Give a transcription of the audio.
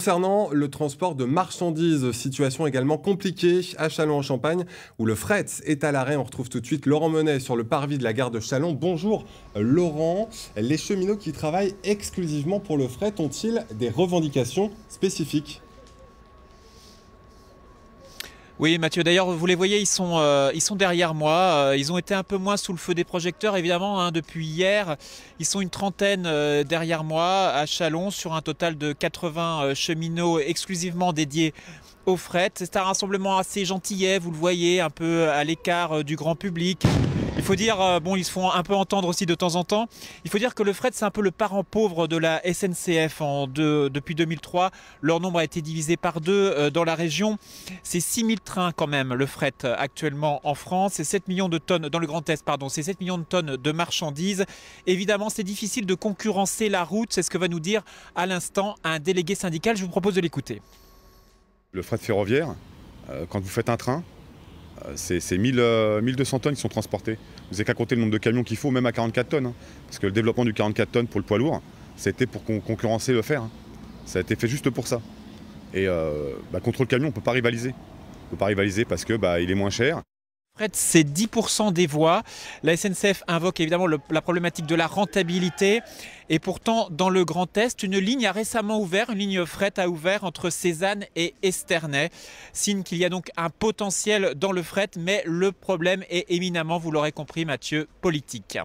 Concernant le transport de marchandises, situation également compliquée à Châlons-en-Champagne où le fret est à l'arrêt. On retrouve tout de suite Laurent Menet sur le parvis de la gare de Châlons. Bonjour Laurent, les cheminots qui travaillent exclusivement pour le fret ont-ils des revendications spécifiques ? Oui Mathieu, d'ailleurs vous les voyez, ils sont derrière moi, ils ont été un peu moins sous le feu des projecteurs évidemment depuis hier. Ils sont une trentaine derrière moi à Châlons sur un total de 80 cheminots exclusivement dédiés au fret. C'est un rassemblement assez gentillet, vous le voyez, un peu à l'écart du grand public. Il faut dire, ils se font un peu entendre aussi de temps en temps. Il faut dire que le fret, c'est un peu le parent pauvre de la SNCF. Depuis 2003, leur nombre a été divisé par 2 dans la région. C'est 6000 trains quand même, le fret actuellement en France. C'est 7 millions de tonnes, dans le Grand Est, pardon. C'est 7 millions de tonnes de marchandises. Évidemment, c'est difficile de concurrencer la route. C'est ce que va nous dire à l'instant un délégué syndical. Je vous propose de l'écouter. Le fret ferroviaire, quand vous faites un train, c'est 1200 tonnes qui sont transportées. Vous n'avez qu'à compter le nombre de camions qu'il faut, même à 44 tonnes. Parce que le développement du 44 tonnes pour le poids lourd, c'était pour concurrencer le fer. Ça a été fait juste pour ça. Et contre le camion, on ne peut pas rivaliser. On ne peut pas rivaliser parce que il est moins cher. Fret, c'est 10% des voies. La SNCF invoque évidemment la problématique de la rentabilité. Et pourtant, dans le Grand Est, une ligne a récemment ouvert, une ligne fret a ouvert entre Cézanne et Esternay. Signe qu'il y a donc un potentiel dans le fret, mais le problème est éminemment, vous l'aurez compris Mathieu, politique.